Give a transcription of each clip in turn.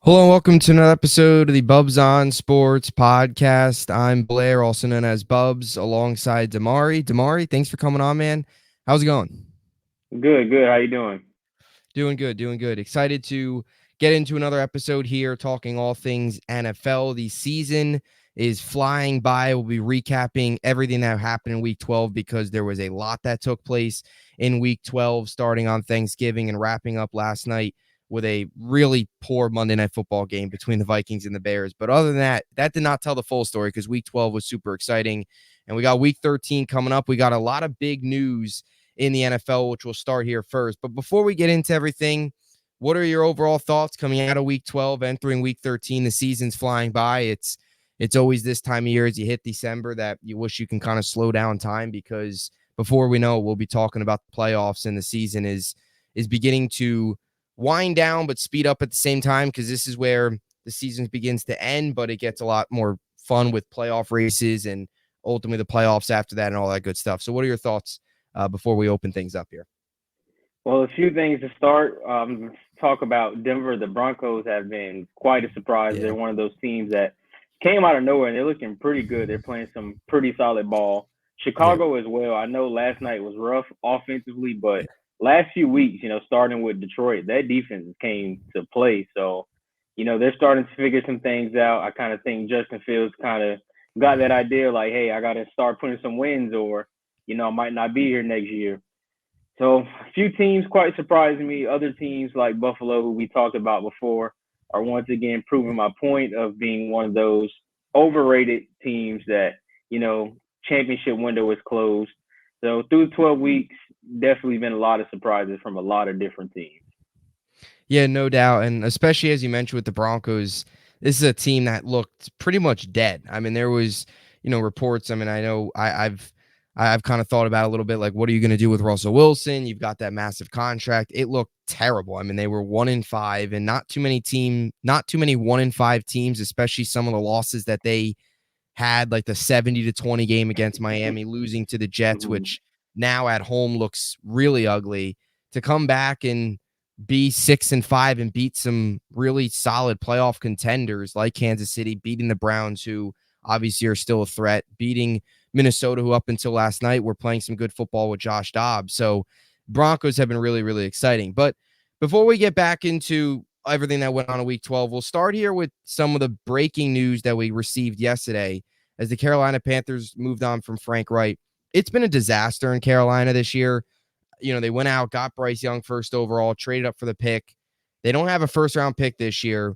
Hello and welcome to another episode of the Bubbs on Sports podcast. I'm Blair, also known as Bubbs, alongside DiMari. DiMari, thanks for coming on, man. How's it going? Good, good. How you doing? Doing good, doing good. Excited to get into another episode here, talking all things NFL. The season is flying by. We'll be recapping everything that happened in Week 12 because there was a lot that took place in Week 12, starting on Thanksgiving and wrapping up last night with a really poor Monday Night Football game between the Vikings and the Bears. But other than that, that did not tell the full story because Week 12 was super exciting. And we got Week 13 coming up. We got a lot of big news in the NFL, which we'll start here first. But before we get into everything, what are your overall thoughts coming out of Week 12, entering Week 13? The season's flying by. It's always this time of year as you hit December that you wish you can kind of slow down time, because before we know it, we'll be talking about the playoffs, and the season is beginning to wind down but speed up at the same time, because this is where the season begins to end, but it gets a lot more fun with playoff races and ultimately the playoffs after that and all that good stuff. So what are your thoughts before we open things up here? Well, a few things to start. Talk about Denver. The Broncos have been quite a surprise. Yeah. They're one of those teams that came out of nowhere and they're looking pretty good. They're playing some pretty solid ball. Yeah. Chicago as well. I know last night was rough offensively, but last few weeks, starting with Detroit, that defense came to play. So, they're starting to figure some things out. I kind of think Justin Fields kind of got that idea like, hey, I got to start putting some wins or, I might not be here next year. So a few teams quite surprising me. Other teams like Buffalo, who we talked about before, are once again proving my point of being one of those overrated teams that, championship window is closed. So through 12 weeks, definitely been a lot of surprises from a lot of different teams. Yeah, no doubt. And especially as you mentioned with the Broncos, this is a team that looked pretty much dead. I mean, there was, reports. I mean, I know I've kind of thought about it a little bit, like, what are you going to do with Russell Wilson? You've got that massive contract. It looked terrible. I mean, they were 1-5, and not too many 1-5 teams, especially some of the losses that they had, like the 70-20 game against Miami, losing to the Jets, which now at home looks really ugly. To come back and be 6-5 and beat some really solid playoff contenders like Kansas City, beating the Browns, who obviously are still a threat, beating Minnesota, who up until last night were playing some good football with Josh Dobbs. So Broncos have been really, really exciting. But before we get back into everything that went on in Week 12, we'll start here with some of the breaking news that we received yesterday as the Carolina Panthers moved on from Frank Reich. It's been a disaster in Carolina this year. They went out, got Bryce Young first overall, traded up for the pick. They don't have a first round pick this year.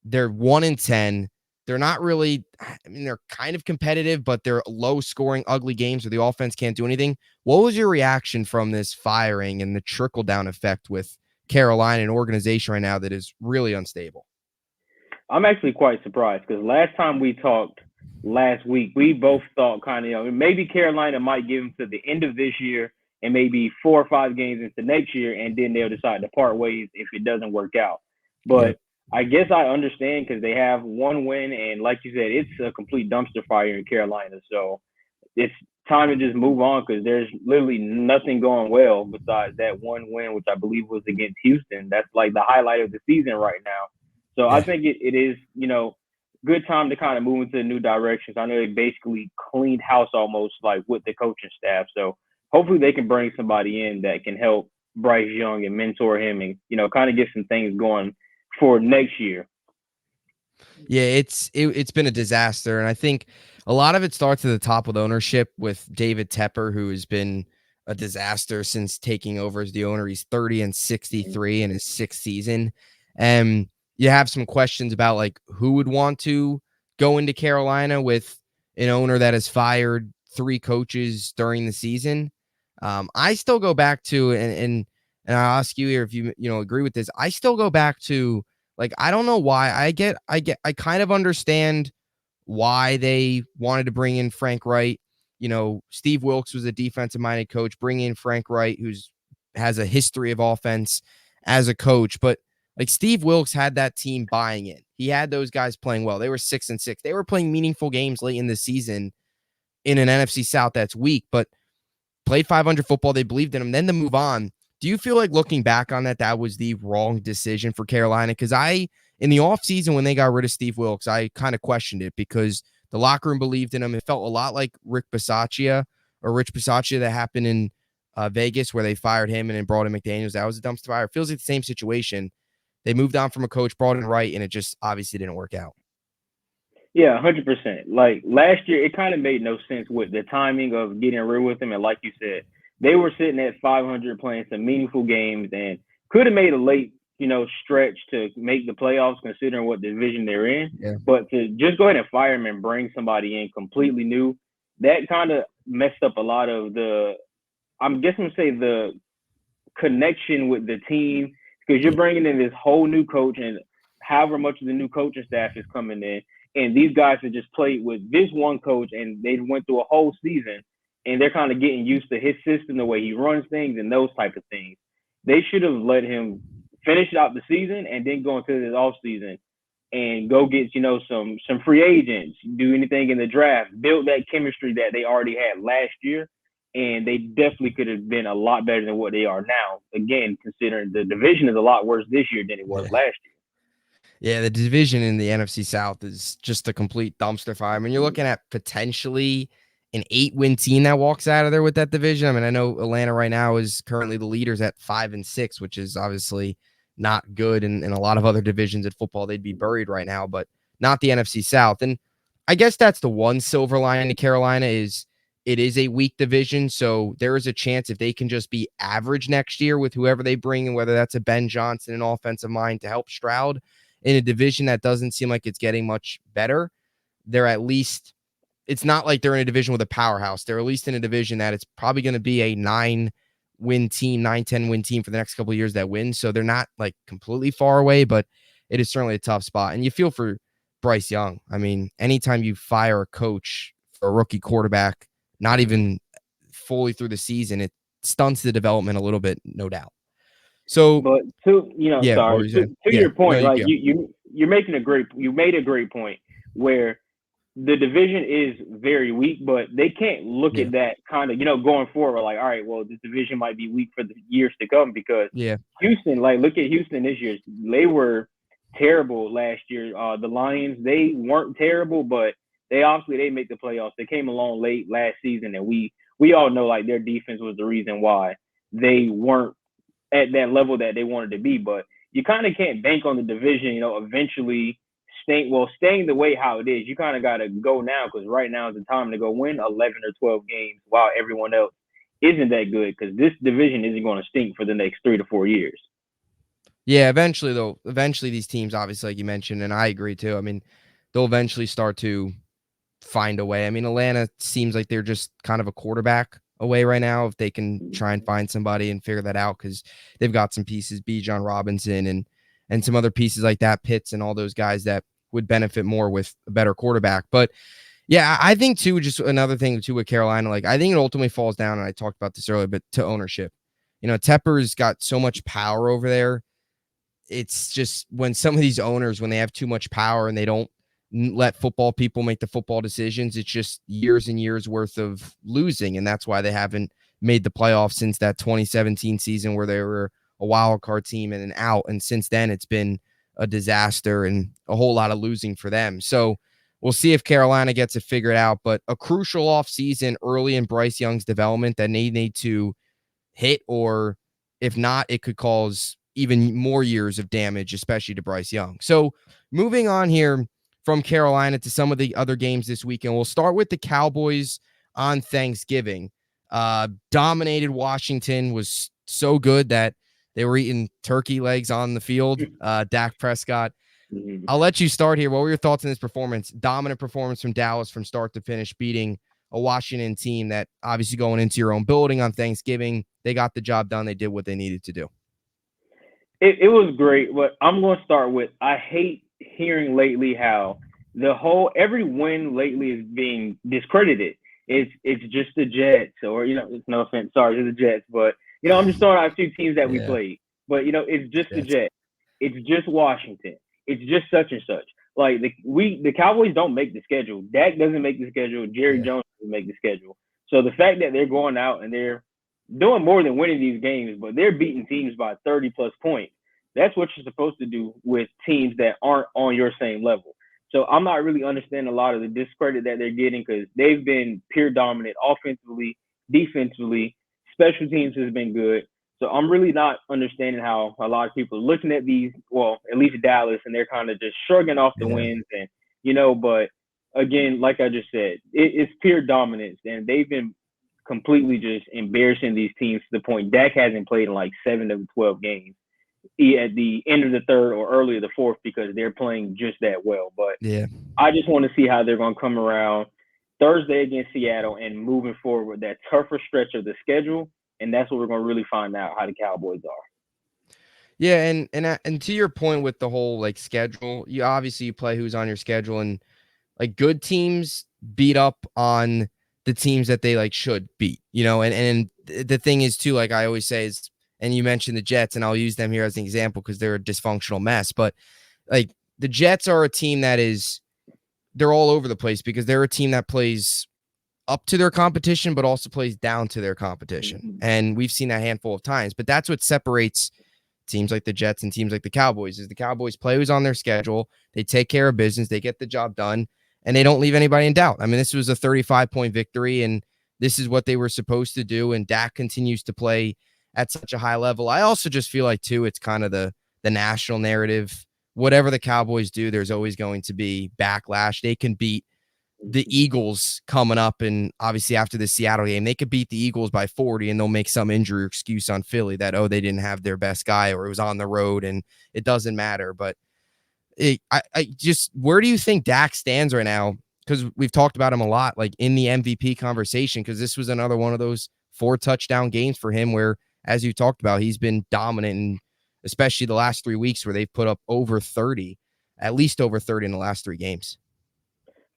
They're 1-10. They're not really, I mean, they're kind of competitive, but they're low scoring, ugly games where the offense can't do anything. What was your reaction from this firing and the trickle down effect with Carolina, an organization right now that is really unstable? I'm actually quite surprised because last time we talked last week, we both thought kind of, maybe Carolina might give them to the end of this year and maybe 4 or 5 games into next year, and then they'll decide to part ways if it doesn't work out. Yep. But I guess I understand because they have one win, and like you said, it's a complete dumpster fire in Carolina. So it's time to just move on because there's literally nothing going well besides that one win, which I believe was against Houston. That's like the highlight of the season right now. So I Yeah. think it is, good time to kind of move into new directions. I know they basically cleaned house almost like with the coaching staff. So hopefully they can bring somebody in that can help Bryce Young and mentor him and, kind of get some things going for next year. Yeah, it's been a disaster, and I think a lot of it starts at the top with ownership with David Tepper, who has been a disaster since taking over as the owner. He's 30-63 in his sixth season, and you have some questions about like who would want to go into Carolina with an owner that has fired 3 coaches during the season. I still go back to and I'll ask you here if you agree with this. I still go back to, like, I don't know why. I kind of understand why they wanted to bring in Frank Reich. Steve Wilkes was a defensive minded coach. Bring in Frank Reich, who's has a history of offense as a coach, but like Steve Wilkes had that team buying in. He had those guys playing well. They were 6-6. They were playing meaningful games late in the season in an NFC South that's weak, but played 500 football. They believed in him. Then to move on, Do you feel like looking back on that, that was the wrong decision for Carolina? Because in the offseason, when they got rid of Steve Wilkes, I kind of questioned it because the locker room believed in him. It felt a lot like Rich Bisaccia that happened in Vegas where they fired him and then brought in McDaniels. That was a dumpster fire. It feels like the same situation. They moved on from a coach, brought in Wright, and it just obviously didn't work out. Yeah, 100%. Like last year, it kind of made no sense with the timing of getting rid with him. And like you said, they were sitting at 500 playing some meaningful games and could have made a late, stretch to make the playoffs considering what division they're in. Yeah. But to just go ahead and fire him and bring somebody in completely new, that kind of messed up a lot of the connection with the team because you're bringing in this whole new coach and however much of the new coaching staff is coming in. And these guys have just played with this one coach and they went through a whole season and they're kind of getting used to his system, the way he runs things and those type of things. They should have let him finish out the season and then go into this off season and go get, some free agents, do anything in the draft, build that chemistry that they already had last year. And they definitely could have been a lot better than what they are now. Again, considering the division is a lot worse this year than it was last year. Yeah, the division in the NFC South is just a complete dumpster fire. I mean, you're looking at potentially an 8-win team that walks out of there with that division. I mean, I know Atlanta right now is currently the leaders at 5-6, which is obviously not good. In a lot of other divisions at football, they'd be buried right now, but not the NFC South. And I guess that's the one silver lining to Carolina is it is a weak division. So there is a chance if they can just be average next year with whoever they bring in, whether that's a Ben Johnson, an offensive mind to help Stroud, in a division that doesn't seem like it's getting much better, they're at least, it's not like they're in a division with a powerhouse. They're at least in a division that it's probably going to be a 9-10 win team for the next couple of years that wins. So they're not like completely far away, but it is certainly a tough spot. And you feel for Bryce Young. I mean, anytime you fire a coach for a rookie quarterback, not even fully through the season, it stunts the development a little bit, no doubt. So, but yeah, to yeah, your point, no, like you made a great point where the division is very weak, but they can't look at that kind of, going forward, like, all right, well, this division might be weak for the years to come because Houston, like, look at Houston this year. They were terrible last year. The Lions, they weren't terrible, but they made the playoffs. They came along late last season, and we all know, like, their defense was the reason why they weren't at that level that they wanted to be. But you kind of can't bank on the division, eventually staying the way how it is. You kind of got to go now because right now is the time to go win 11 or 12 games while everyone else isn't that good because this division isn't going to stink for the next 3 to 4 years. Yeah, eventually these teams, obviously, like you mentioned, and I agree too. I mean, they'll eventually start to find a way. I mean, Atlanta seems like they're just kind of a quarterback away right now if they can try and find somebody and figure that out because they've got some pieces, Bijan Robinson and some other pieces like that, Pitts and all those guys that would benefit more with a better quarterback. But yeah, I think too, just another thing too with Carolina, like I think it ultimately falls down, and I talked about this earlier, but to ownership. Tepper's got so much power over there. It's just when some of these owners, when they have too much power and they don't let football people make the football decisions, it's just years and years worth of losing. And that's why they haven't made the playoffs since that 2017 season where they were a wild card team and an out. And since then, it's been a disaster and a whole lot of losing for them. So we'll see if Carolina gets it figured out. But a crucial offseason early in Bryce Young's development that they need to hit, or if not, it could cause even more years of damage, especially to Bryce Young. So moving on here from Carolina to some of the other games this weekend, we'll start with the Cowboys on Thanksgiving. Dominated Washington, was so good that they were eating turkey legs on the field. Dak Prescott. I'll let you start here. What were your thoughts on this performance? Dominant performance from Dallas from start to finish, beating a Washington team that obviously going into your own building on Thanksgiving, they got the job done. They did what they needed to do. It was great, but I'm going to start with, I hate hearing lately how every win lately is being discredited. It's just the Jets, or, it's no offense, sorry to the Jets, but, I'm just throwing out 2 teams that we played, but, it's just the Jets. It's just Washington. It's just such and such. Like the Cowboys don't make the schedule. Dak doesn't make the schedule. Jerry Jones doesn't make the schedule. So the fact that they're going out and they're doing more than winning these games, but they're beating teams by 30 plus points. That's what you're supposed to do with teams that aren't on your same level. So I'm not really understanding a lot of the discredit that they're getting because they've been pure dominant offensively, defensively, special teams has been good. So I'm really not understanding how a lot of people are looking at these, well, at least Dallas, and they're kind of just shrugging off the Yeah. wins and but again, like I just said, it's pure dominance, and they've been completely just embarrassing these teams to the point Dak hasn't played in like 7 of the 12 games at the end of the third or early of the fourth because they're playing just that well. But Yeah. I just want to see how they're going to come around Thursday against Seattle and moving forward with that tougher stretch of the schedule. And that's what we're going to really find out how the Cowboys are. Yeah, and to your point with the whole like schedule, you obviously you play who's on your schedule, and like good teams beat up on the teams that they like should beat, and the thing is too, like I always say is, and you mentioned the Jets, and I'll use them here as an example because they're a dysfunctional mess, but like the Jets are a team they're all over the place because they're a team that plays up to their competition, but also plays down to their competition. Mm-hmm. And we've seen that a handful of times, but that's what separates teams like the Jets and teams like the Cowboys is the Cowboys play who's on their schedule. They take care of business. They get the job done, and they don't leave anybody in doubt. I mean, this was a 35-point victory, and this is what they were supposed to do. And Dak continues to play at such a high level. I also just feel like, too, it's kind of the national narrative. Whatever the Cowboys do, there's always going to be backlash. They can beat the Eagles coming up, and obviously after the Seattle game, they could beat the Eagles by 40 and they'll make some injury excuse on Philly that, oh, they didn't have their best guy or it was on the road and it doesn't matter. But I just, where do you think Dak stands right now? Because we've talked about him a lot, like in the MVP conversation, because this was another one of those 4 touchdown games for him where, as you talked about, he's been dominant, and especially the last 3 weeks where they've put up over 30, at least over 30 in the last 3 games.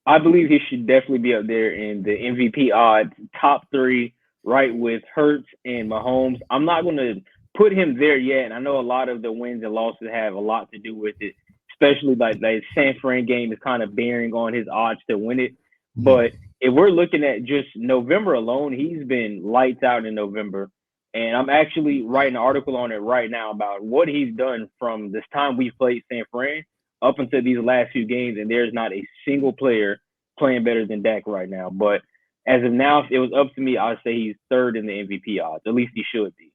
I believe he should definitely be up there in the MVP odds, top 3, right with Hurts and Mahomes. I'm not going to put him there yet, and I know a lot of the wins and losses have a lot to do with it, especially like the San Fran game is kind of bearing on his odds to win it. But if we're looking at just November alone, he's been lights out in November. And I'm actually writing an article on it right now about what he's done from this time we've played San Fran up until these last few games, and there's not a single player playing better than Dak right now. But as of now, if it was up to me, I'd say he's third in the MVP odds. At least he should be.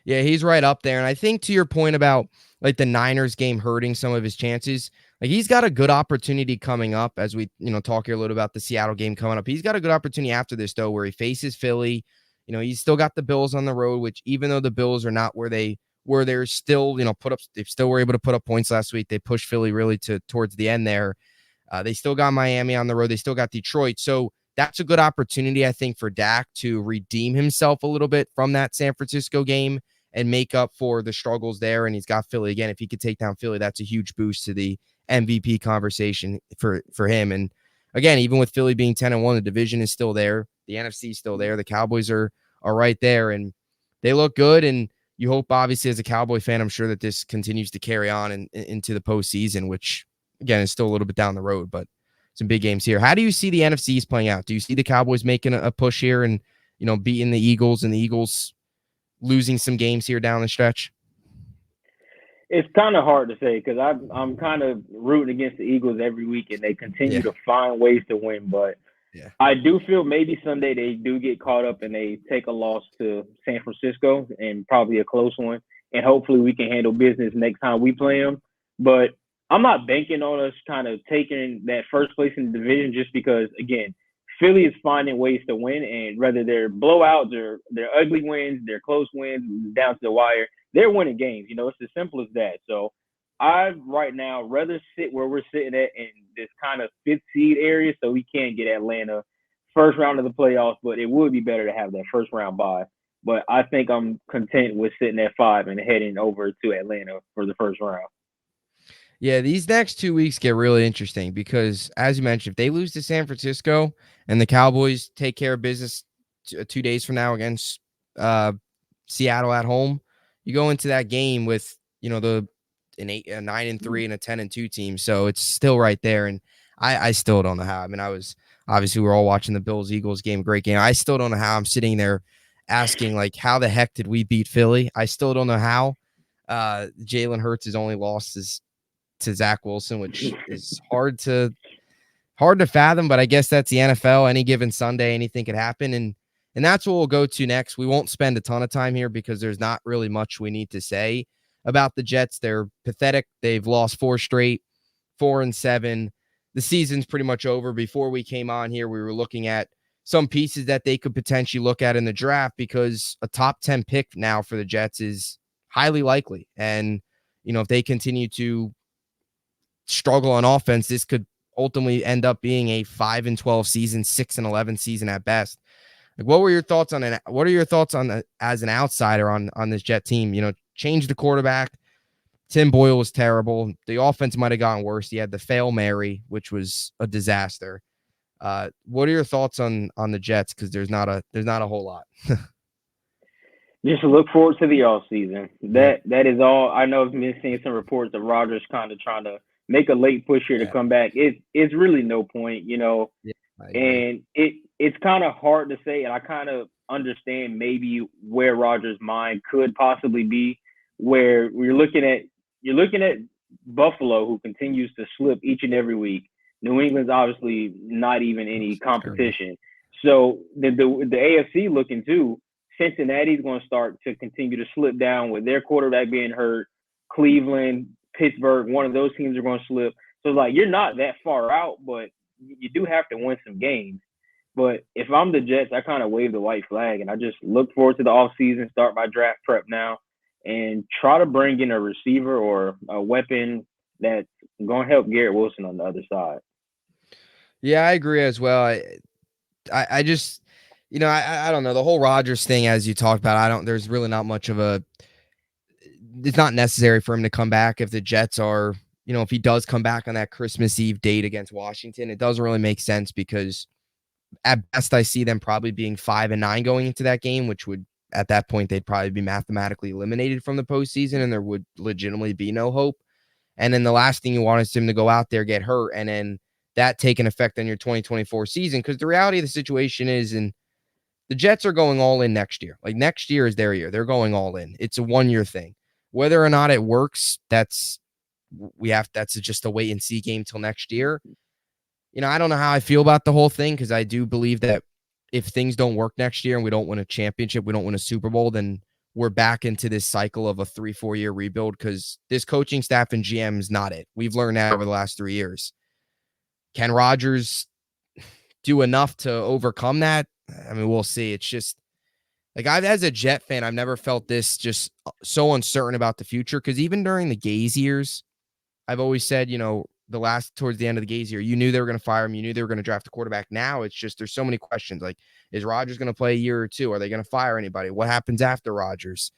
Yeah, he's right up there. And I think to your point about like the Niners game hurting some of his chances, like he's got a good opportunity coming up as we, talk here a little about the Seattle game coming up. He's got a good opportunity after this, though, where he faces Philly. He's still got the Bills on the road, which even though the Bills are not where they're still, they still were able to put up points last week. They pushed Philly really towards the end there. They still got Miami on the road. They still got Detroit. So that's a good opportunity, I think, for Dak to redeem himself a little bit from that San Francisco game and make up for the struggles there. And he's got Philly again. If he could take down Philly, that's a huge boost to the MVP conversation for him. And again, even with Philly being 10-1, the division is still there. The NFC is still there. The Cowboys are right there, and they look good. And you hope, obviously, as a Cowboy fan, I'm sure that this continues to carry on into the postseason, which, again, is still a little bit down the road, but some big games here. How do you see the NFCs playing out? Do you see the Cowboys making a push here and, beating the Eagles, and the Eagles losing some games here down the stretch? It's kind of hard to say because I'm kind of rooting against the Eagles every week, and they continue to find ways to win. But I do feel maybe Sunday they do get caught up and they take a loss to San Francisco, and probably a close one. And hopefully we can handle business next time we play them. But I'm not banking on us kind of taking that first place in the division just because, again, Philly is finding ways to win, and whether they're blowouts or they're ugly wins, they're close wins down to the wire, they're winning games. It's as simple as that. So I'd right now rather sit where we're sitting at in this kind of 5th seed area so we can get Atlanta first round of the playoffs, but it would be better to have that first round bye. But I think I'm content with sitting at 5 and heading over to Atlanta for the first round. Yeah, these next 2 weeks get really interesting because, as you mentioned, if they lose to San Francisco and the Cowboys take care of business 2 days from now against Seattle at home, you go into that game with, a 9-3 and a 10-2 team. So it's still right there. And I still don't know how. I mean, we're all watching the Bills-Eagles game, great game. I still don't know how I'm sitting there asking like, how the heck did we beat Philly? I still don't know how. Jalen Hurts' only loss is to Zach Wilson, which is hard to fathom, but I guess that's the NFL. Any given Sunday, anything could happen. And that's what we'll go to next. We won't spend a ton of time here because there's not really much we need to say about the Jets. They're pathetic. They've lost 4 straight, 4-7. The season's pretty much over. Before we came on here, we were looking at some pieces that they could potentially look at in the draft because a top 10 pick now for the Jets is highly likely. And, if they continue to struggle on offense, this could ultimately end up being a 5-12 season, 6-11 season at best. Like, what are your thoughts on as an outsider on this Jet team? Change the quarterback. Tim Boyle was terrible. The offense might have gotten worse. He had the fail Mary, which was a disaster. What are your thoughts on the Jets? Because there's not a whole lot. Just look forward to the off season. Yep. That is all. I know I've been seeing some reports of Rodgers kind of trying to make a late push here to come back. It's really no point, Yeah, and it's kind of hard to say, and I kind of understand maybe where Rodgers' mind could possibly be, where you're looking at Buffalo, who continues to slip each and every week. New England's obviously not even any competition. So the AFC looking too. Cincinnati's going to start to continue to slip down with their quarterback being hurt. Cleveland, Pittsburgh, one of those teams are going to slip. So, like, you're not that far out, but you do have to win some games. But if I'm the Jets, I kind of wave the white flag, and I just look forward to the offseason, start my draft prep now, and try to bring in a receiver or a weapon that's going to help Garrett Wilson on the other side. Yeah, I agree as well. I just, I don't know. The whole Rodgers thing, as you talked about, there's really not much of it's not necessary for him to come back if the Jets are, if he does come back on that Christmas Eve date against Washington, it doesn't really make sense because at best I see them probably being 5-9 going into that game, which would, at that point, they'd probably be mathematically eliminated from the postseason and there would legitimately be no hope. And then the last thing you want is him to go out there, get hurt, and then that take an effect on your 2024 season. Because the reality of the situation is, and the Jets are going all in next year. Like, next year is their year. They're going all in. It's a 1-year thing. Whether or not it works, that's just a wait and see game till next year. I don't know how I feel about the whole thing because I do believe that if things don't work next year and we don't win a championship, we don't win a Super Bowl, then we're back into this cycle of a 3-4 year rebuild because this coaching staff and GM is not it. We've learned that over the last 3 years. Can Rodgers do enough to overcome that? I mean, we'll see. It's just like as a Jet fan, I've never felt this just so uncertain about the future because even during the Gaze years, I've always said, towards the end of the Gaze year, you knew they were going to fire him. You knew they were going to draft a quarterback. Now it's just there's so many questions. Like, is Rodgers going to play a year or two? Are they going to fire anybody? What happens after Rodgers?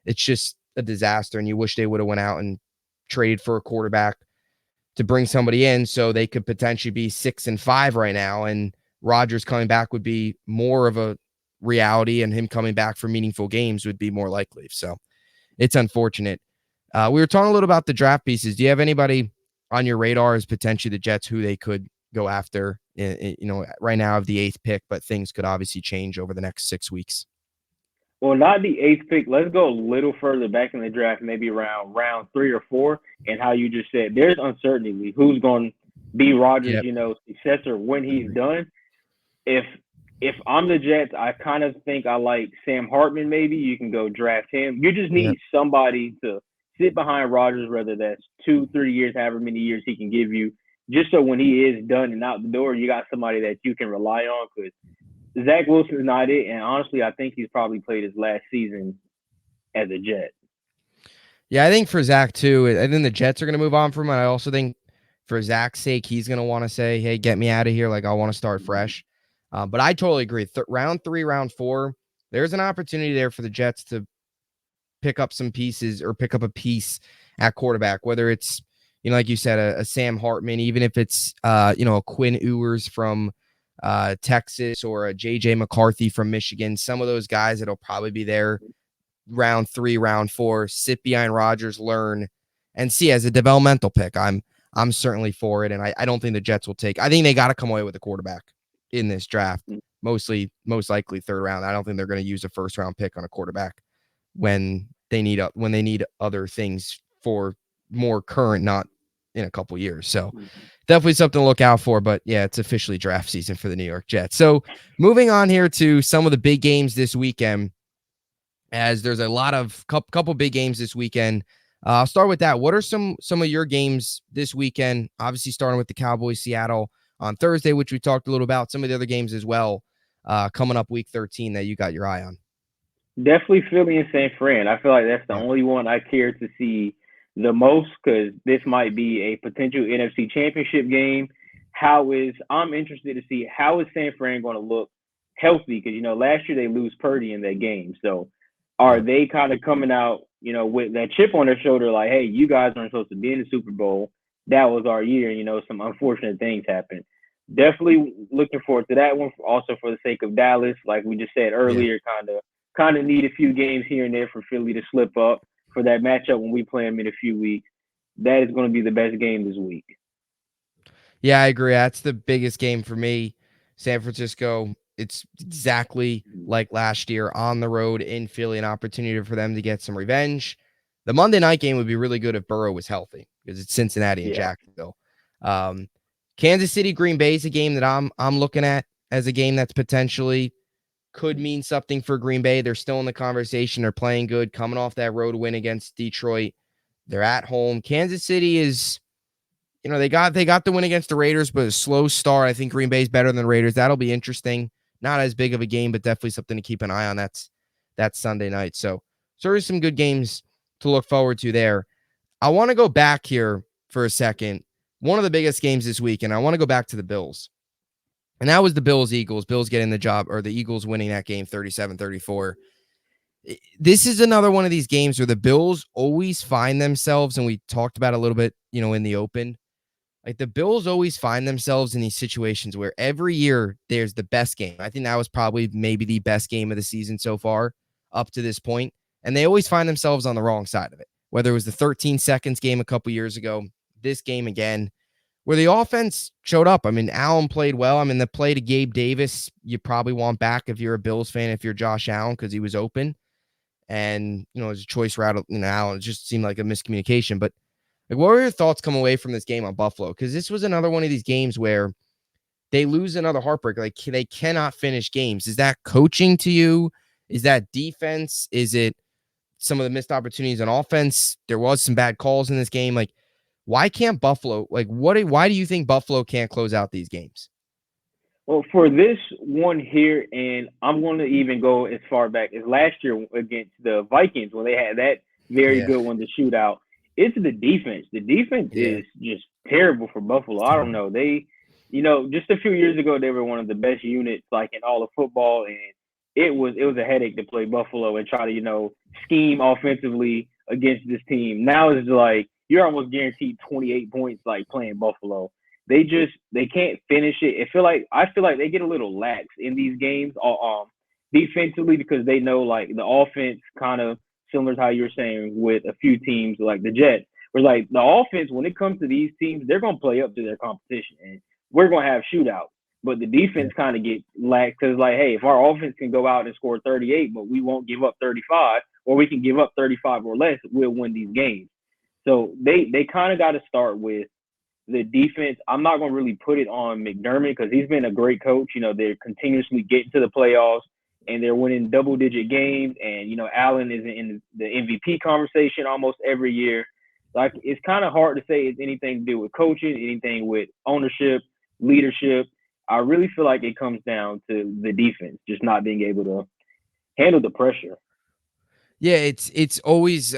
It's just a disaster, and you wish they would have went out and traded for a quarterback to bring somebody in so they could potentially be 6-5 right now, and Rodgers coming back would be more of a reality, and him coming back for meaningful games would be more likely. So it's unfortunate. We were talking a little about the draft pieces. Do you have anybody on your radar as potentially the Jets who they could go after, right now of the 8th pick, but things could obviously change over the next 6 weeks? Well, not the 8th pick. Let's go a little further back in the draft, maybe around round 3 or 4. And how you just said, there's uncertainty. Who's going to be Rodgers', successor when he's done? If I'm the Jets, I kind of think I like Sam Hartman. Maybe you can go draft him. You just need somebody to sit behind Rodgers, whether that's 2-3 years, however many years he can give you, just so when he is done and out the door, you got somebody that you can rely on. Because Zach Wilson's not it, and honestly, I think he's probably played his last season as a Jet. Yeah, I think for Zach too. I think the Jets are going to move on from him. I also think for Zach's sake, he's going to want to say, "Hey, get me out of here. Like, I want to start fresh." But I totally agree. Round 3, round 4, there's an opportunity there for the Jets to pick up some pieces or pick up a piece at quarterback, whether it's, like you said, a Sam Hartman, even if it's, a Quinn Ewers from Texas or a JJ McCarthy from Michigan. Some of those guys that'll probably be there round 3, round 4, sit behind Rodgers, learn, and see as a developmental pick. I'm certainly for it, and I don't think the Jets will take. I think they got to come away with a quarterback in this draft. most likely third round. I don't think they're going to use a first round pick on a quarterback when they need other things for more current, not in a couple years. So definitely something to look out for. But yeah, it's officially draft season for the New York Jets. So moving on here to some of the big games this weekend, as there's a lot of couple big games this weekend. I'll start with that. What are some of your games this weekend? Obviously, starting with the Cowboys Seattle on Thursday, which we talked a little about. Some of the other games as well coming up week 13 that you got your eye on. Definitely Philly and San Fran. I feel like that's the Yeah. only one I care to see the most because this might be a potential NFC Championship game. I'm interested to see how is San Fran going to look healthy because last year they lose Purdy in that game. So are Yep. they kind of coming out with that chip on their shoulder like, hey, you guys aren't supposed to be in the Super Bowl. That was our year. Some unfortunate things happened. Definitely looking forward to that one. Also for the sake of Dallas, like we just said Yeah. earlier, kind of need a few games here and there for Philly to slip up for that matchup when we play them in a few weeks. That is going to be the best game this week. Yeah, I agree. That's the biggest game for me. San Francisco, it's exactly like last year on the road in Philly, an opportunity for them to get some revenge. The Monday night game would be really good if Burrow was healthy because it's Cincinnati and Yeah. Jacksonville. Um, Kansas City, Green Bay is a game that I'm looking at as a game that's potentially could mean something for Green Bay. They're still in the conversation. They're playing good, coming off that road win against Detroit. They're at home. Kansas City is they got the win against the Raiders, but a slow start. I think Green Bay's better than the Raiders. That'll be interesting. Not as big of a game, but definitely something to keep an eye on. That's Sunday night. So there's some good games to look forward to there. I want to go back here for a second. One of the biggest games this week, and I want to go back to the Bills. And that was the Bills-Eagles. Bills getting the job, or the Eagles winning that game 37-34. This is another one of these games where the Bills always find themselves, and we talked about it a little bit, in the open. Like the Bills always find themselves in these situations where every year there's the best game. I think that was probably maybe the best game of the season so far up to this point. And they always find themselves on the wrong side of it. Whether it was the 13 seconds game a couple years ago, this game again, where the offense showed up. I mean, Allen played well. I mean, the play to Gabe Davis, you probably want back if you're a Bills fan, if you're Josh Allen, because he was open. And, it was a choice route, Allen. It just seemed like a miscommunication. But like, what were your thoughts come away from this game on Buffalo? Because this was another one of these games where they lose another heartbreak. Like they cannot finish games. Is that coaching to you? Is that defense? Is it some of the missed opportunities on offense? There was some bad calls in this game. Like, why can't Buffalo? Like, why do you think Buffalo can't close out these games? Well, for this one here, and I'm going to even go as far back as last year against the Vikings when they had that very Yeah, good one to shoot out. It's the defense. The defense yeah, is just terrible for Buffalo. it's I don't terrible. know. Just a few years ago, they were one of the best units like in all of football, and it was a headache to play Buffalo and try to scheme offensively against this team. Now it's like you're almost guaranteed 28 points like playing Buffalo. They can't finish it. I feel like they get a little lax in these games, defensively because they know like the offense kind of similar to how you were saying with a few teams like the Jets, where like the offense when it comes to these teams they're gonna play up to their competition and we're gonna have shootouts. But the defense kind of get lax because like, hey, if our offense can go out and score 38, but we won't give up 35, or we can give up 35 or less, we'll win these games. So they kind of got to start with the defense. I'm not going to really put it on McDermott because he's been a great coach. They're continuously getting to the playoffs and they're winning double digit games. And, Allen is in the MVP conversation almost every year. Like, it's kind of hard to say it's anything to do with coaching, anything with ownership, leadership. I really feel like it comes down to the defense just not being able to handle the pressure. Yeah, it's always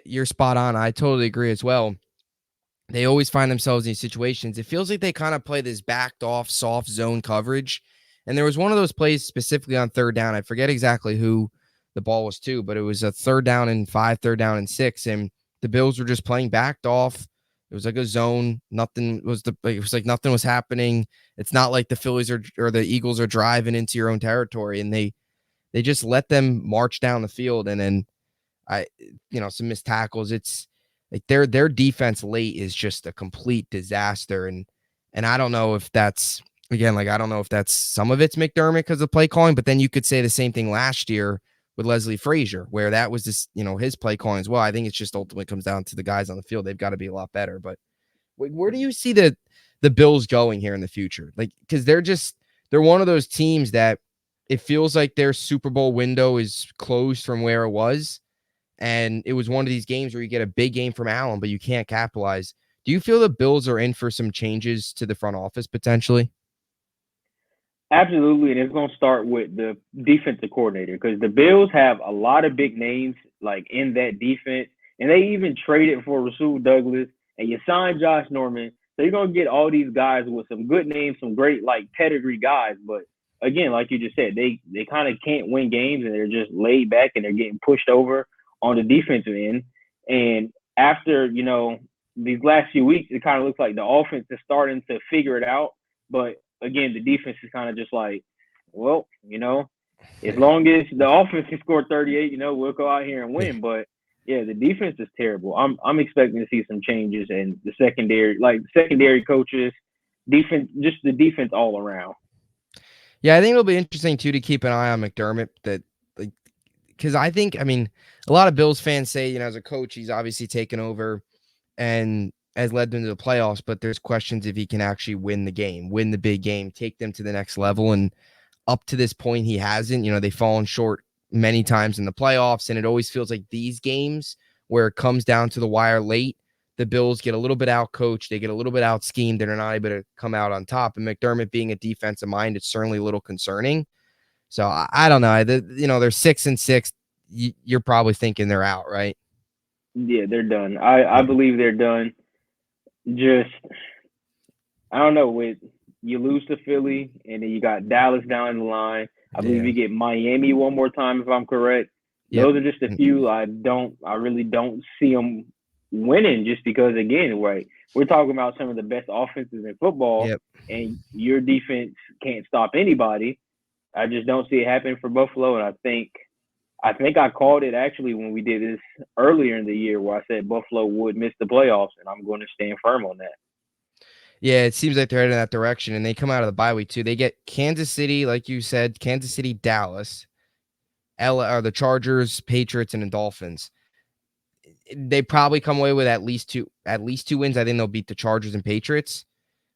you're spot on. I totally agree as well. They always find themselves in these situations. It feels like they kind of play this backed off soft zone coverage. And there was one of those plays specifically on third down. I forget exactly who the ball was to, but it was a 3rd down and 5, 3rd down and 6. And the Bills were just playing backed off. It was like a zone. It was like nothing was happening. It's not like the Phillies or the Eagles are driving into your own territory. And they just let them march down the field. And then some missed tackles. It's like their defense late is just a complete disaster. And I don't know if that's Again, like, I don't know if that's some of it's McDermott because of play calling, but then you could say the same thing last year with Leslie Frazier, where that was just, his play calling as well. I think it's just ultimately comes down to the guys on the field. They've got to be a lot better. But where do you see the Bills going here in the future? Like, because they're one of those teams that it feels like their Super Bowl window is closed from where it was. And it was one of these games where you get a big game from Allen, but you can't capitalize. Do you feel the Bills are in for some changes to the front office potentially? Absolutely, and it's going to start with the defensive coordinator because the Bills have a lot of big names like in that defense, and they even traded for Rasul Douglas, and you signed Josh Norman. So you're going to get all these guys with some good names, some great like pedigree guys. But again, like you just said, they kind of can't win games, and they're just laid back, and they're getting pushed over on the defensive end. And after these last few weeks, it kind of looks like the offense is starting to figure it out, but again, the defense is kind of just like, well, as long as the offense can score 38, we'll go out here and win. But yeah, the defense is terrible. I'm expecting to see some changes in the secondary coaches, defense, just the defense all around. Yeah, I think it'll be interesting too to keep an eye on McDermott. Because I mean, a lot of Bills fans say, as a coach, he's obviously taken over and has led them to the playoffs, but there's questions if he can actually win the game, win the big game, take them to the next level. And up to this point, he hasn't. They've fallen short many times in the playoffs, and it always feels like these games where it comes down to the wire late, the Bills get a little bit out coached, they get a little bit out schemed, and they're not able to come out on top. And McDermott being a defensive mind, it's certainly a little concerning. So I don't know. They're 6-6. You're probably thinking they're out, right? Yeah, they're done. I believe they're done. Just I don't know. With you lose to Philly, and then you got Dallas down the line. I believe you get Miami one more time, if I'm correct. Yep. Those are just a few. I really don't see them winning, just because again, right? We're talking about some of the best offenses in football, and your defense can't stop anybody. I just don't see it happening for Buffalo, and I think I called it actually when we did this earlier in the year, where I said Buffalo would miss the playoffs, and I'm going to stand firm on that. Yeah, it seems like they're heading in that direction, and they come out of the bye week too. They get Kansas City, like you said, Kansas City, Dallas, the Chargers, Patriots, and the Dolphins. They probably come away with at least two wins. I think they'll beat the Chargers and Patriots.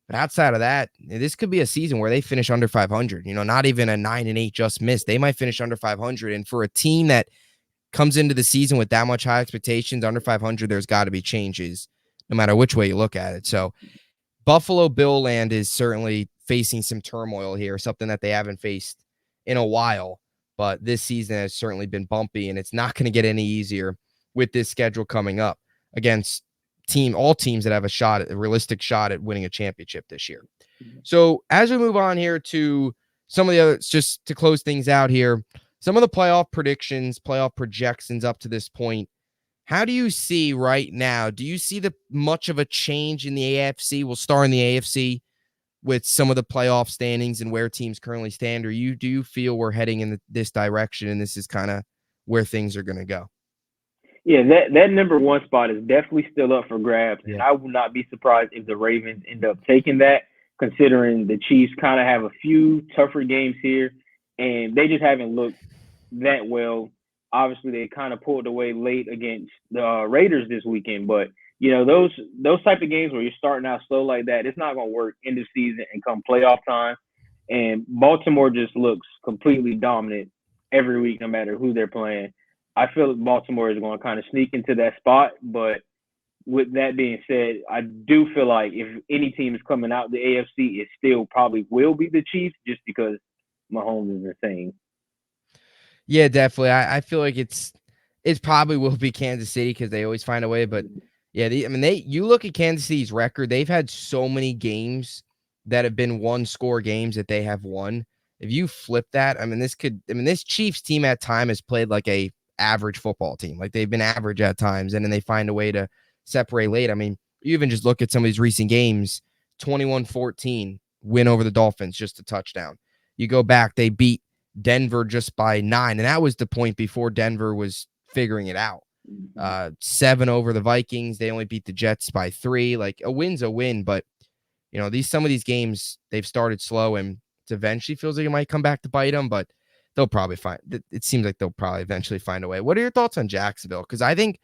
But outside of that, this could be a season where they finish under 500. Not even a 9-8 just missed. They might finish under 500. And for a team that comes into the season with that much high expectations, under 500, there's got to be changes, no matter which way you look at it. So Buffalo Bill land is certainly facing some turmoil here, something that they haven't faced in a while. But this season has certainly been bumpy, and it's not going to get any easier with this schedule coming up against all teams that have a realistic shot at winning a championship this year. So as we move on here to some of the others, just to close things out here, some of the playoff predictions, playoff projections up to this point. How do you see right now? Do you see much of a change in the AFC? We'll start in the AFC with some of the playoff standings and where teams currently stand, or do you feel we're heading in this direction and this is kind of where things are going to go? Yeah, that number one spot is definitely still up for grabs, and I will not be surprised if the Ravens end up taking that, considering the Chiefs kind of have a few tougher games here, and they just haven't looked that well. Obviously, they kind of pulled away late against the Raiders this weekend, but those type of games where you're starting out slow like that, it's not going to work in the season and come playoff time. And Baltimore just looks completely dominant every week, no matter who they're playing. I feel like Baltimore is going to kind of sneak into that spot. But with that being said, I do feel like if any team is coming out the AFC, it still probably will be the Chiefs, just because Mahomes is insane. Yeah, definitely. I feel like it's probably will be Kansas City because they always find a way. But yeah, you look at Kansas City's record, they've had so many games that have been one score games that they have won. If you flip that, this Chiefs team at time has played like a average football team. Like they've been average at times, and then they find a way to separate late. You even just look at some of these recent games, 21-14 win over the Dolphins, just a touchdown. You go back, they beat Denver just by 9, and that was the point before Denver was figuring it out. 7 over the Vikings. They only beat the Jets by 3. Like a win's a win, but some of these games they've started slow and it eventually feels like it might come back to bite them, but they'll probably find it seems like they'll probably eventually find a way. What are your thoughts on Jacksonville? Because I think,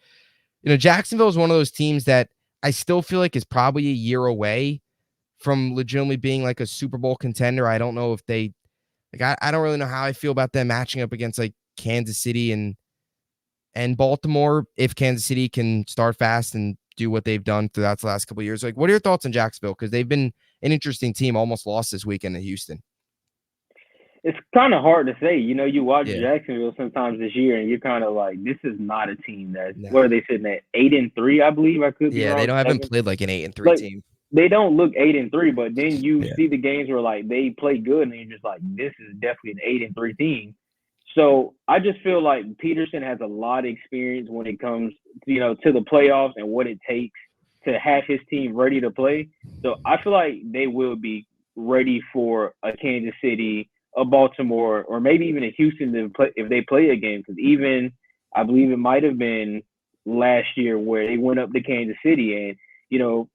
Jacksonville is one of those teams that I still feel like is probably a year away from legitimately being like a Super Bowl contender. I don't know if they I don't really know how I feel about them matching up against like Kansas City and Baltimore if Kansas City can start fast and do what they've done throughout the last couple of years. Like, what are your thoughts on Jacksonville? Because they've been an interesting team, almost lost this weekend to Houston. It's kind of hard to say. You watch Yeah. Jacksonville sometimes this year, and you're kind of like, this is not a team that's No. what are they sitting at 8-3, I believe. I could be Yeah, they wrong. haven't 7. played like an 8-3 Like team. they don't look 8-3, but then you Yeah. see the games where like they play good, and you're just like, this is definitely an 8-3 team. So I just feel like Peterson has a lot of experience when it comes, to the playoffs and what it takes to have his team ready to play. So I feel like they will be ready for a Kansas City, a Baltimore, or maybe even a Houston to play if they play a game. Because even I believe it might have been last year where they went up to Kansas City, and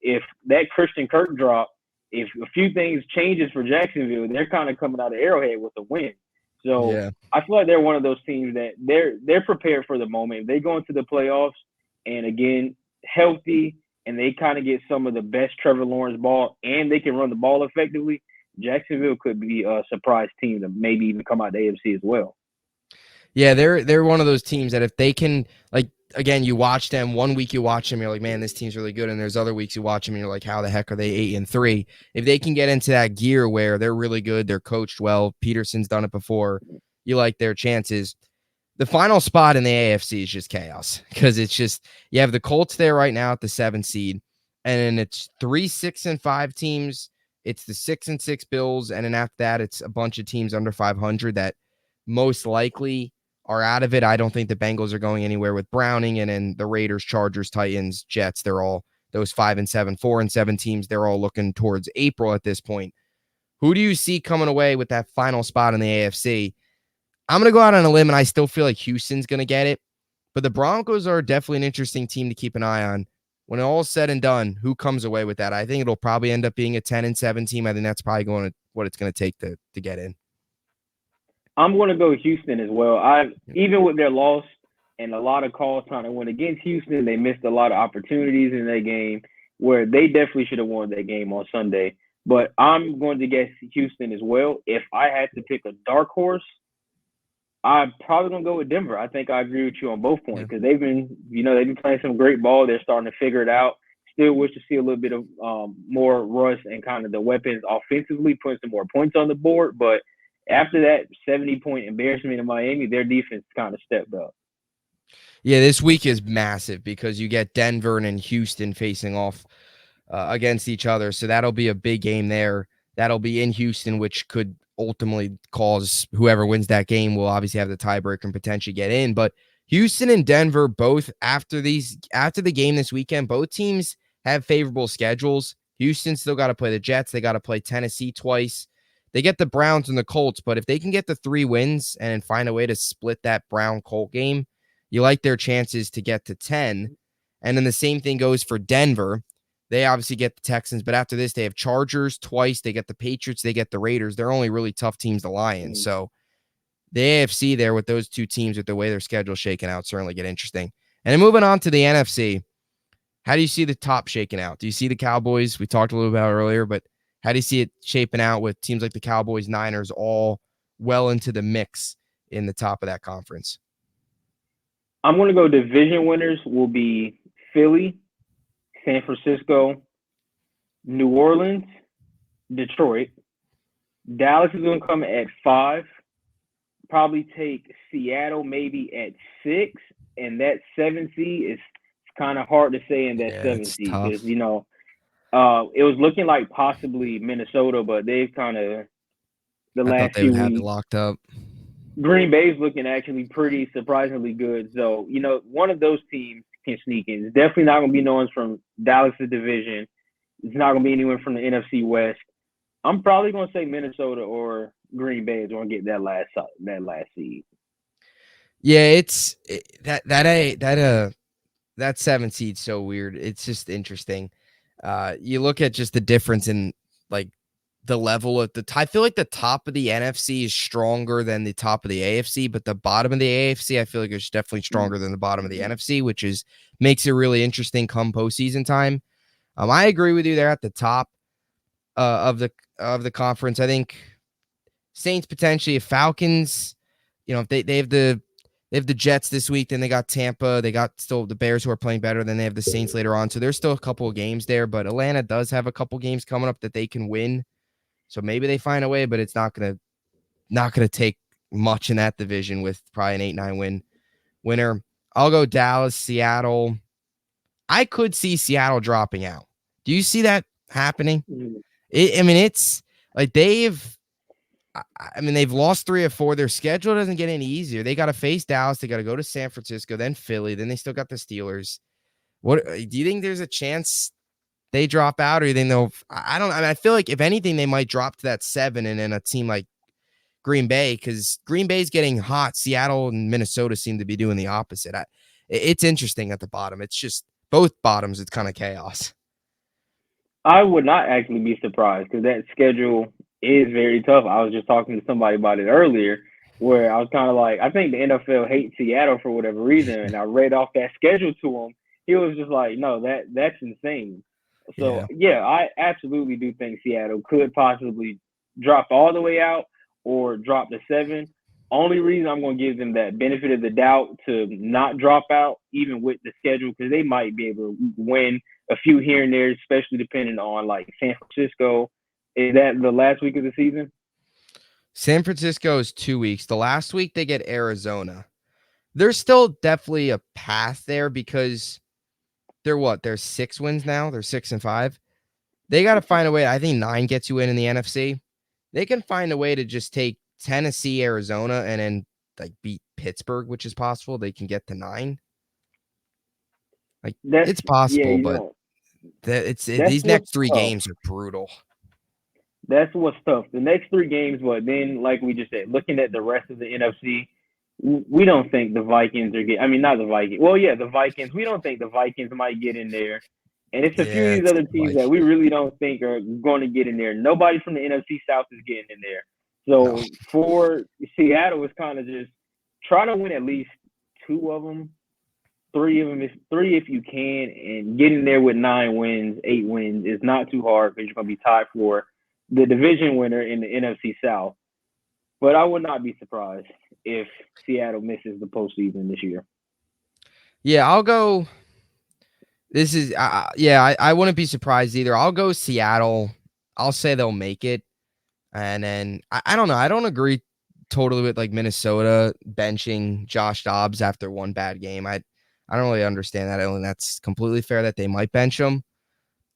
if that Christian Kirk drop, if a few things changes for Jacksonville, they're kind of coming out of Arrowhead with a win. So Yeah. I feel like they're one of those teams that they're prepared for the moment. If they go into the playoffs and again healthy and they kind of get some of the best Trevor Lawrence ball and they can run the ball effectively, Jacksonville could be a surprise team to maybe even come out the AFC as well. Yeah, they're one of those teams that if they can, like, again, you watch them one week, you watch them, you're like, man, this team's really good, and there's other weeks you watch them, and you're like, how the heck are they 8-3? If they can get into that gear where they're really good, they're coached well, Peterson's done it before, you like their chances. The final spot in the AFC is just chaos because it's just you have the Colts there right now at the 7th seed, and then it's 3, 6, and 5 teams. It's the 6 and 6 Bills, and then after that, it's a bunch of teams under 500 that most likely are out of it. I don't think the Bengals are going anywhere with Browning, and then the Raiders, Chargers, Titans, Jets. They're all those 5 and 7, 4 and 7 teams. They're all looking towards April at this point. Who do you see coming away with that final spot in the AFC? I'm going to go out on a limb, and I still feel like Houston's going to get it. But the Broncos are definitely an interesting team to keep an eye on. When all is said and done, who comes away with that? I think it'll probably end up being a 10 and 7 team. I think that's probably what it's going to take to get in. I'm going to go Houston as well. Even with their loss and a lot of calls trying to win against Houston, they missed a lot of opportunities in that game where they definitely should have won that game on Sunday. But I'm going to guess Houston as well. If I had to pick a dark horse, I'm probably gonna go with Denver. I think I agree with you on both points because they've been playing some great ball. They're starting to figure it out. Still wish to see a little bit of more rush and kind of the weapons offensively, putting some more points on the board. But after that 70-point embarrassment in Miami, their defense kind of stepped up. Yeah, this week is massive because you get Denver and Houston facing off against each other. So that'll be a big game there. That'll be in Houston, which could ultimately cause whoever wins that game will obviously have the tiebreaker and potentially get in. But Houston and Denver, both after the game this weekend, both teams have favorable schedules. Houston still got to play the Jets. They got to play Tennessee twice. They get the Browns and the Colts, but if they can get the 3 wins and find a way to split that Brown-Colt game, you like their chances to get to 10. And then the same thing goes for Denver. They obviously get the Texans, but after this, they have Chargers twice. They get the Patriots. They get the Raiders. They're only really tough teams to lie in. So the AFC there with those two teams, with the way their schedule's shaking out, certainly get interesting. And then moving on to the NFC, how do you see the top shaking out? Do you see the Cowboys? We talked a little about earlier, but how do you see it shaping out with teams like the Cowboys, Niners, all well into the mix in the top of that conference? I'm going to go division winners will be Philly, San Francisco, New Orleans, Detroit. Dallas is going to come at 5. Probably take Seattle maybe at 6. And that 7 seed is kind of hard to say in that 7 seed because, it was looking like possibly Minnesota, but they've kind of the last few have it weeks locked up. Green Bay's looking actually pretty surprisingly good. So, one of those teams can sneak in. It's definitely not going to be no one from Dallas' division. It's not going to be anyone from the NFC West. I'm probably going to say Minnesota or Green Bay is going to get that last seed. Yeah, that 7 seed's so weird. It's just interesting. You look at just the difference in like the level of I feel like the top of the NFC is stronger than the top of the AFC, but the bottom of the AFC, I feel like it's definitely stronger than the bottom of the NFC, which makes it really interesting come postseason time. I agree with you there at the top of the conference. I think Saints potentially, if Falcons, if they have the Jets this week, then they got Tampa, they got still the Bears who are playing better, then they have the Saints later on. So there's still a couple of games there, but Atlanta does have a couple games coming up that they can win. So maybe they find a way, but it's not gonna take much in that division with probably an 8-9 winner. I'll go Dallas, Seattle. I could see Seattle dropping out. Do you see that happening? It's like they've lost 3 or 4. Their schedule doesn't get any easier. They got to face Dallas. They got to go to San Francisco, then Philly. Then they still got the Steelers. What do you think? There's a chance they drop out, or you think they'll? I don't. I feel like if anything, they might drop to that 7, and then a team like Green Bay, because Green Bay's getting hot. Seattle and Minnesota seem to be doing the opposite. It's interesting at the bottom. It's just both bottoms. It's kind of chaos. I would not actually be surprised because that schedule is very tough. I was just talking to somebody about it earlier where I was kind of like, I think the NFL hates Seattle for whatever reason. And I read off that schedule to him. He was just like, no, that's insane. So, yeah, I absolutely do think Seattle could possibly drop all the way out or drop to 7. Only reason I'm going to give them that benefit of the doubt to not drop out, even with the schedule, because they might be able to win a few here and there, especially depending on like San Francisco. Is that the last week of the season? San Francisco is 2 weeks. The last week they get Arizona. There's still definitely a path there because they're 6 wins now. They're 6-5. They got to find a way. I think 9 gets you in the NFC. They can find a way to just take Tennessee, Arizona, and then like beat Pittsburgh, which is possible. They can get to 9. Like it's possible, but these next 3 games are brutal. That's what's tough. The next 3 games, but then, like we just said, looking at the rest of the NFC, we don't think the Vikings are getting. I mean, not the Vikings. Well, yeah, the Vikings. We don't think the Vikings might get in there, and it's a few of these other teams that we really don't think are going to get in there. Nobody from the NFC South is getting in there. So for Seattle, it's kind of just try to win at least 2 of them, 3 of them, 3 if you can, and getting there with 9 wins, 8 wins is not too hard because you're going to be tied for the division winner in the NFC South. But I would not be surprised if Seattle misses the postseason this year. Yeah, I'll go. This is, I wouldn't be surprised either. I'll go Seattle. I'll say they'll make it. And then I don't know. I don't agree totally with like Minnesota benching Josh Dobbs after 1 bad game. I don't really understand that. I don't think that's completely fair that they might bench him.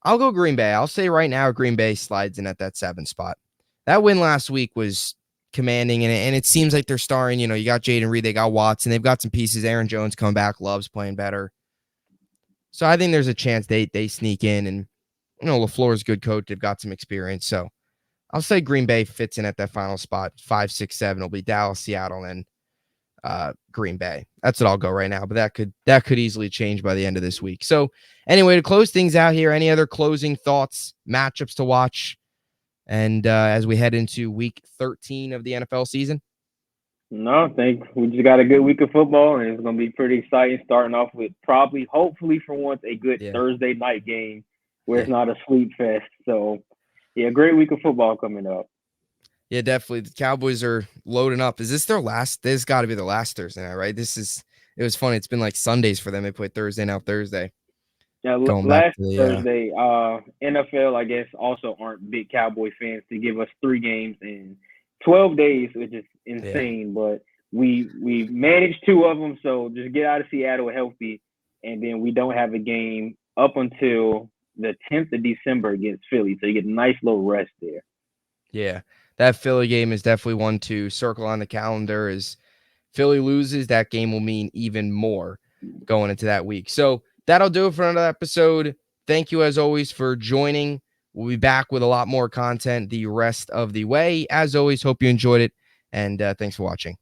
I'll go Green Bay. I'll say right now Green Bay slides in at that 7 spot. That win last week was commanding, and it seems like they're starring. You got Jaden Reed, they got Watson, they've got some pieces. Aaron Jones coming back, Love's playing better. So I think there's a chance they sneak in, and LaFleur's a good coach. They've got some experience. So I'll say Green Bay fits in at that final spot. 5, 6, 7 will be Dallas, Seattle, and Green Bay. That's what I'll go right now. But that could easily change by the end of this week. So anyway, to close things out here, any other closing thoughts, matchups to watch, and as we head into week 13 of the NFL season? No, I think we just got a good week of football, and it's going to be pretty exciting. Starting off with hopefully for once, a good Thursday night game where it's not a sleep fest. So, yeah, great week of football coming up. Yeah, definitely. The Cowboys are loading up. Is this their last? This got to be their last Thursday night, right? It was funny. It's been like Sundays for them. They played Thursday, now Thursday. Yeah, last Thursday, NFL, I guess, also aren't big Cowboy fans to give us 3 games in 12 days, which is insane. Yeah. But we managed 2 of them, so just get out of Seattle healthy, and then we don't have a game up until the 10th of December against Philly, so you get a nice little rest there. Yeah, that Philly game is definitely one to circle on the calendar. As Philly loses, that game will mean even more going into that week. So that'll do it for another episode. Thank you, as always, for joining. We'll be back with a lot more content the rest of the way. As always, hope you enjoyed it, and thanks for watching.